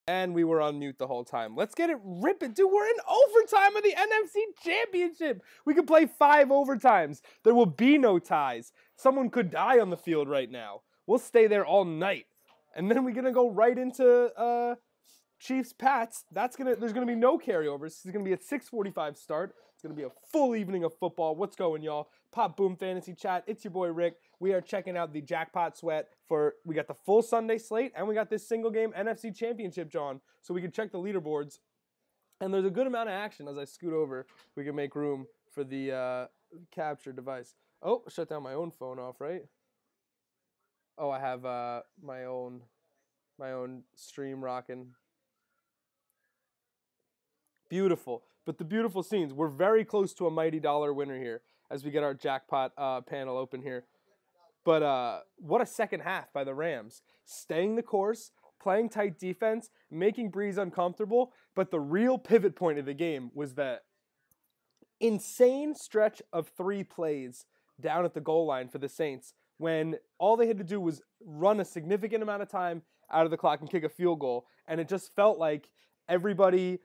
And we were on mute the whole time. Let's get it ripping. Dude, we're in overtime of the NFC Championship. We could play 5 overtimes. There will be no ties. Someone could die on the field right now. We'll stay there all night. And then we're going to go right into Chiefs-Pats. There's going to be no carryovers. This is going to be a 6:45 start. It's going to be a full evening of football. What's going, y'all? Pop Boom Fantasy Chat. It's your boy, Rick. We are checking out the Jackpot Sweat we got the full Sunday slate, and we got this single game NFC Championship, John, so we can check the leaderboards. And there's a good amount of action. As I scoot over, we can make room for the capture device. Oh, shut down my own phone off, right? Oh, I have my own stream rocking. Beautiful. But the beautiful scenes. We're very close to a mighty dollar winner here as we get our jackpot panel open here. But what a second half by the Rams. Staying the course, playing tight defense, making Breeze uncomfortable. But the real pivot point of the game was that insane stretch of 3 plays down at the goal line for the Saints when all they had to do was run a significant amount of time out of the clock and kick a field goal. And it just felt like everybody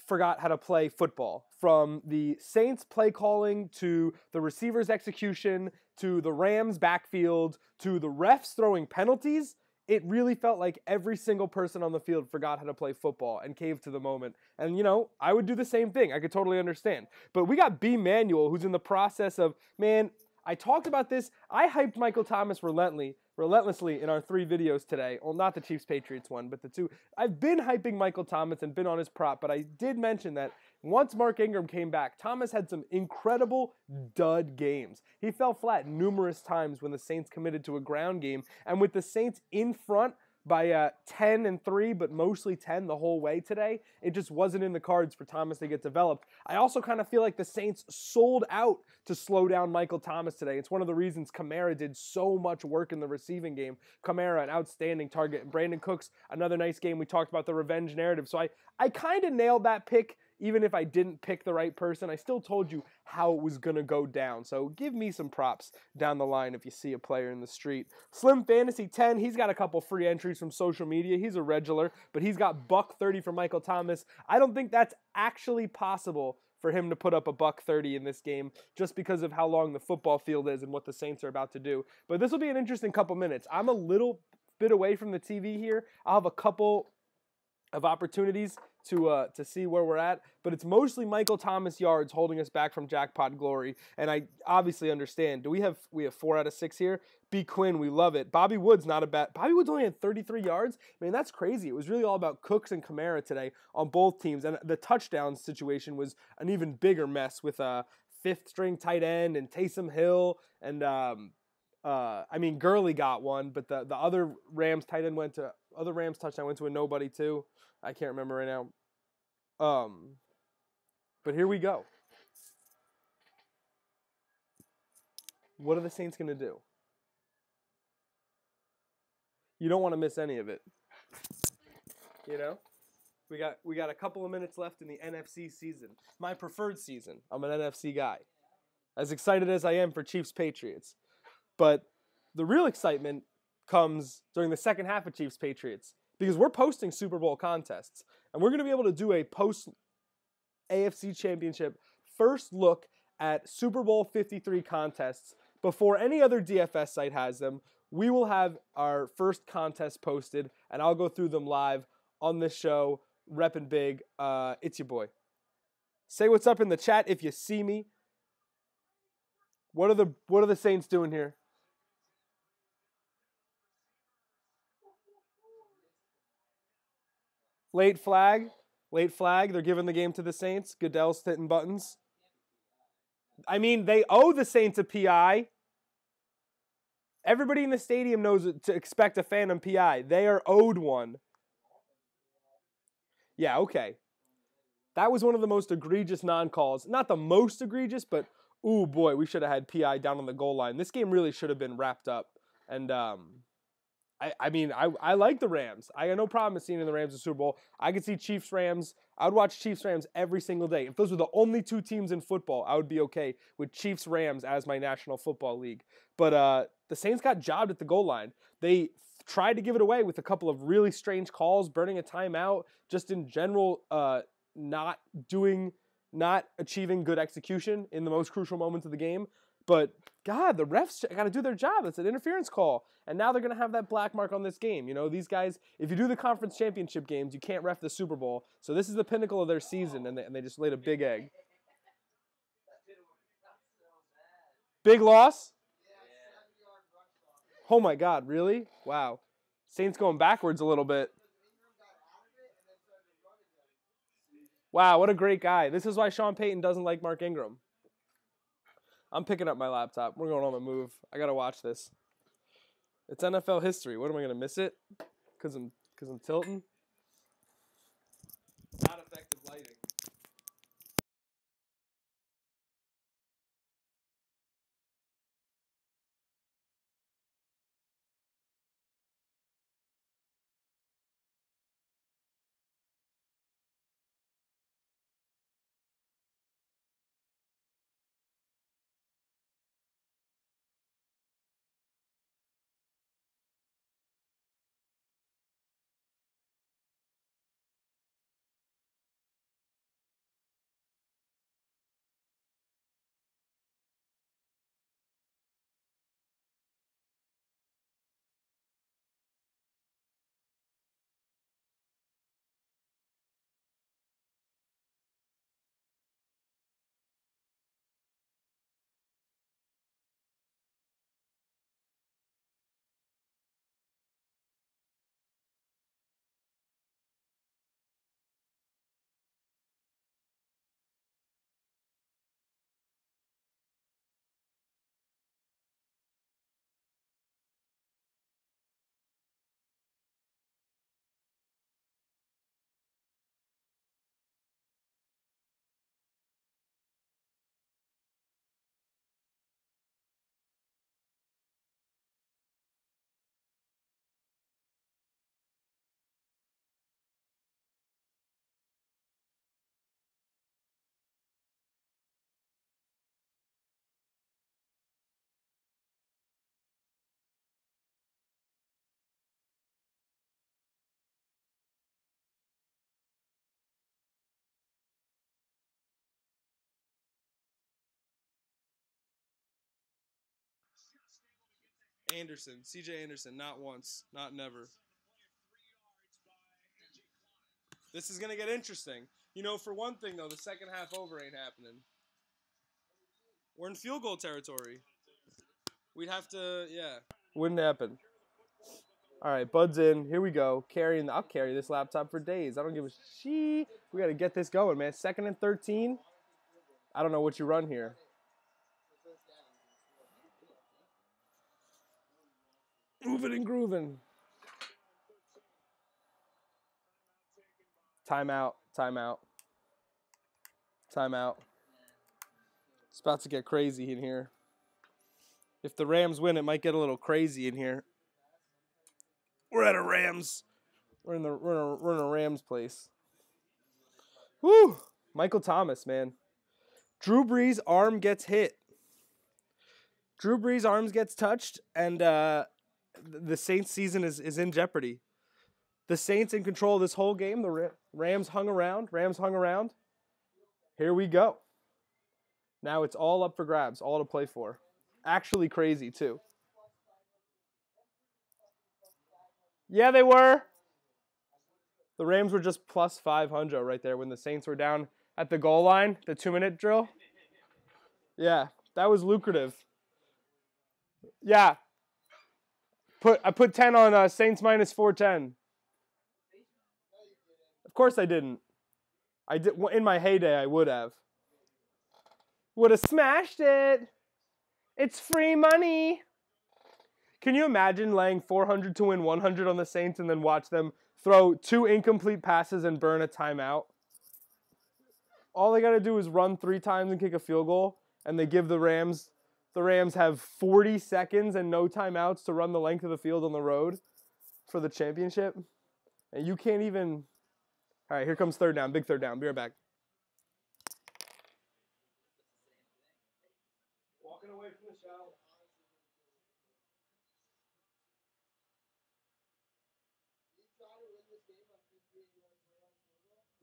forgot how to play football. From the Saints play calling to the receivers' execution to the Rams' backfield to the refs throwing penalties, it really felt like every single person on the field forgot how to play football and caved to the moment. And, I would do the same thing. I could totally understand. But we got B. Manuel, who's in the process of, man, I talked about this. I hyped Michael Thomas relentlessly in our 3 videos today. Well, not the Chiefs-Patriots one, but the 2. I've been hyping Michael Thomas and been on his prop, but I did mention that once Mark Ingram came back, Thomas had some incredible dud games. He fell flat numerous times when the Saints committed to a ground game, and with the Saints in front by 10-3, but mostly 10 the whole way today, it just wasn't in the cards for Thomas to get developed. I also kind of feel like the Saints sold out to slow down Michael Thomas today. It's one of the reasons Kamara did so much work in the receiving game. Kamara, an outstanding target. And Brandon Cooks, another nice game. We talked about the revenge narrative. So I kind of nailed that pick. Even if I didn't pick the right person, I still told you how it was going to go down. So give me some props down the line if you see a player in the street. Slim Fantasy 10, he's got a couple free entries from social media. He's a regular, but he's got $130 for Michael Thomas. I don't think that's actually possible for him to put up $130 in this game just because of how long the football field is and what the Saints are about to do. But this will be an interesting couple minutes. I'm a little bit away from the TV here. I'll have a couple of opportunities to see where we're at, but it's mostly Michael Thomas yards holding us back from jackpot glory, and I obviously understand. We have 4 out of 6 here. B. Quinn, we love it. Bobby Woods, not a bad. Bobby Woods only had 33 yards. I mean, that's crazy. It was really all about Cooks and Kamara today on both teams, and the touchdown situation was an even bigger mess with a 5th-string tight end and Taysom Hill, and Gurley got one, but the other Rams tight end other Rams touchdown went to a nobody too. I can't remember right now. But here we go. What are the Saints going to do? You don't want to miss any of it. We got a couple of minutes left in the NFC season. My preferred season. I'm an NFC guy. As excited as I am for Chiefs-Patriots. But the real excitement comes during the second half of Chiefs-Patriots because we're posting Super Bowl contests, and we're going to be able to do a post-AFC Championship first look at Super Bowl 53 contests before any other DFS site has them. We will have our first contest posted, and I'll go through them live on this show, repping big. It's your boy. Say what's up in the chat if you see me. What are the Saints doing here? Late flag. They're giving the game to the Saints. Goodell's hitting buttons. I mean, they owe the Saints a PI. Everybody in the stadium knows to expect a phantom PI. They are owed one. Yeah, okay. That was one of the most egregious non-calls. Not the most egregious, but, ooh, boy, we should have had PI down on the goal line. This game really should have been wrapped up. And, I like the Rams. I got no problem seeing the Rams in the Super Bowl. I could see Chiefs-Rams. I would watch Chiefs-Rams every single day. If those were the only 2 teams in football, I would be okay with Chiefs-Rams as my National Football League. But the Saints got jobbed at the goal line. They tried to give it away with a couple of really strange calls, burning a timeout, just in general, not achieving good execution in the most crucial moments of the game. But God, the refs got to do their job. It's an interference call. And now they're going to have that black mark on this game. You know, these guys, if you do the conference championship games, you can't ref the Super Bowl. So this is the pinnacle of their season, and they just laid a big egg. Big loss? Oh my God, really? Wow. Saints going backwards a little bit. Wow, what a great guy. This is why Sean Payton doesn't like Mark Ingram. I'm picking up my laptop. We're going on a move. I got to watch this. It's NFL history. What am I going to miss it? Because I'm tilting? Not effective lighting. Anderson, C.J. Anderson, not once, not never. This is going to get interesting. You know, for one thing, though, the second half over ain't happening. We're in field goal territory. We'd have to, yeah. Wouldn't happen. All right, Bud's in. Here we go. I'll carry this laptop for days. I don't give a shit. We got to get this going, man. 2nd and 13. I don't know what you run here. Moving and grooving. Timeout. Timeout. Timeout. It's about to get crazy in here. If the Rams win, it might get a little crazy in here. We're at a Rams. We're in a Rams place. Woo! Michael Thomas, man. Drew Brees' arm gets hit. Drew Brees' arms gets touched, and the Saints' season is in jeopardy. The Saints in control of this whole game. The Rams hung around. Here we go. Now it's all up for grabs, all to play for. Actually crazy, too. Yeah, they were. The Rams were just plus 500 right there when the Saints were down at the goal line, the 2-minute drill. Yeah, that was lucrative. Yeah. I put 10 on Saints minus 410. Of course I didn't. I did in my heyday. I would have. Would have smashed it. It's free money. Can you imagine laying 400 to win 100 on the Saints and then watch them throw 2 incomplete passes and burn a timeout? All they got to do is run 3 times and kick a field goal, and they give the Rams have 40 seconds and no timeouts to run the length of the field on the road for the championship. And you can't even... All right, here comes third down. Big third down. Be right back. Walking away from the show.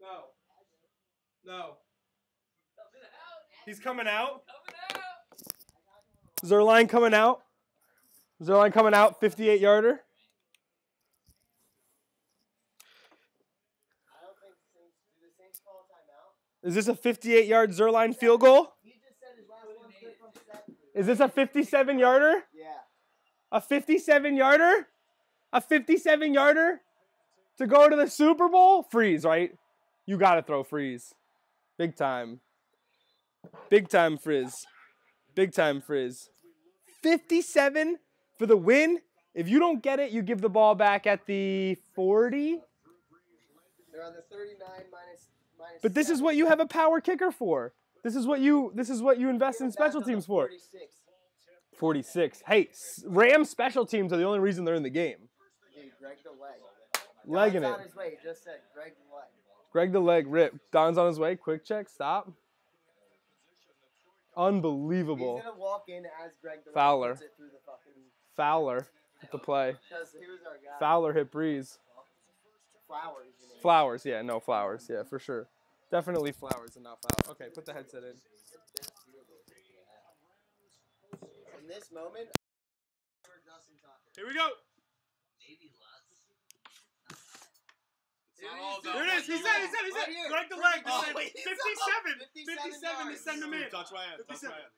No. No. He's coming out. Zerline coming out. Zerline coming out, 58-yarder. Is this a 58-yard Zerline field goal? Is this a 57-yarder? Yeah. A 57-yarder? A 57-yarder to go to the Super Bowl? Freeze, right? You got to throw freeze. Big time. Big time frizz. Big time frizz. 57 for the win. If you don't get it, you give the ball back at the 40. They're on the 39 minus But this is what you have a power kicker for. This is what you invest in special teams for. 46. 46. Hey, Rams special teams are the only reason they're in the game. Dude, Greg the leg. Legging Don's it. on his way. He just said Greg the leg. Greg the leg rip. Don's on his way. Quick check. Stop. Unbelievable. He's gonna walk in as Greg the Fowler. leg. Puts it through the fucking. Fowler with the play. Because he was our guy. Fowler hit Breeze. Flowers. You know. Flowers. Yeah, no, Flowers. Yeah, for sure. Definitely Flowers and not Fowler. Okay, put the headset in. In this moment. Here we go. There it is. He said. Right here. Greg the leg. Oh, Said wait, 57. 57 57 to yards. send him in. Touch my hand. Touch my hand.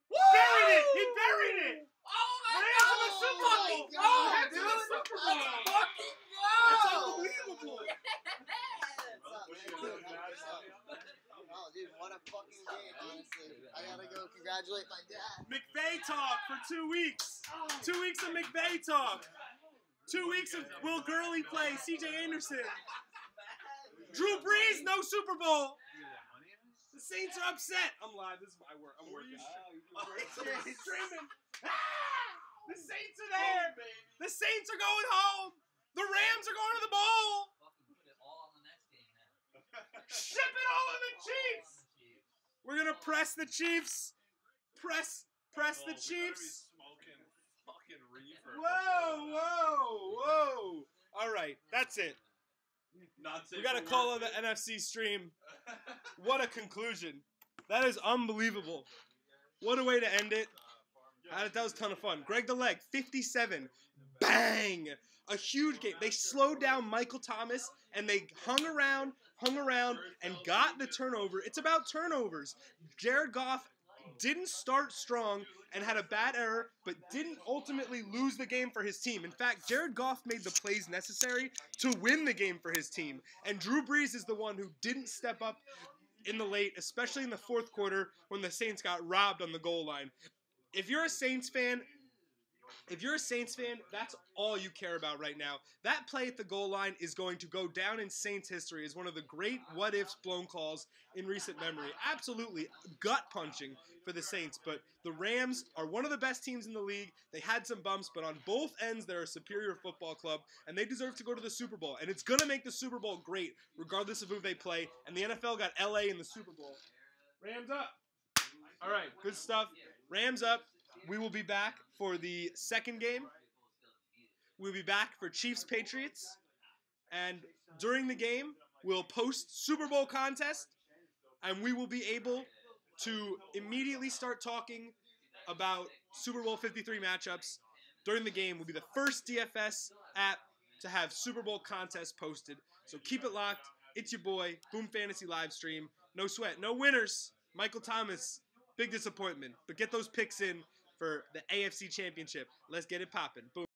Buried it. He buried it. Oh my Rams God! in the Super Bowl. Fucking go, Rams in dude. the Super Bowl. Let's fucking go. That's unbelievable. Oh, dude, what a fucking game, honestly. I gotta go congratulate my dad. McVay talk for 2 weeks. 2 weeks of McVay talk. 2 weeks of Will Gurley play, C.J. Anderson. Drew Brees, no Super Bowl. The Saints are upset. I'm live. This is my work. I'm working. He's streaming. The Saints are there. The Saints are going home. The Rams are going to the bowl. Ship it all on the Chiefs. We're gonna press the Chiefs. Press the Chiefs. Whoa. All right, that's it. We got to call on the NFC stream. What a conclusion. That is unbelievable. What a way to end it. That was a ton of fun. Greg the leg, 57. Bang! A huge game. They slowed down Michael Thomas, and they hung around, and got the turnover. It's about turnovers. Jared Goff didn't start strong and had a bad error, but didn't ultimately lose the game for his team. In fact, Jared Goff made the plays necessary to win the game for his team. And Drew Brees is the one who didn't step up in the late, especially in the fourth quarter when the Saints got robbed on the goal line. If you're a Saints fan, that's all you care about right now. That play at the goal line is going to go down in Saints history as one of the great what-ifs blown calls in recent memory. Absolutely gut-punching for the Saints, but the Rams are one of the best teams in the league. They had some bumps, but on both ends, they're a superior football club, and they deserve to go to the Super Bowl. And it's going to make the Super Bowl great, regardless of who they play. And the NFL got LA in the Super Bowl. Rams up. All right, good stuff. Rams up. We will be back for the second game. We'll be back for Chiefs-Patriots. And during the game, we'll post Super Bowl contest. And we will be able to immediately start talking about Super Bowl 53 matchups. During the game, we'll be the first DFS app to have Super Bowl contest posted. So keep it locked. It's your boy, Boom Fantasy Livestream. No sweat. No winners. Michael Thomas, big disappointment. But get those picks in for the AFC Championship. Let's get it popping. Boom.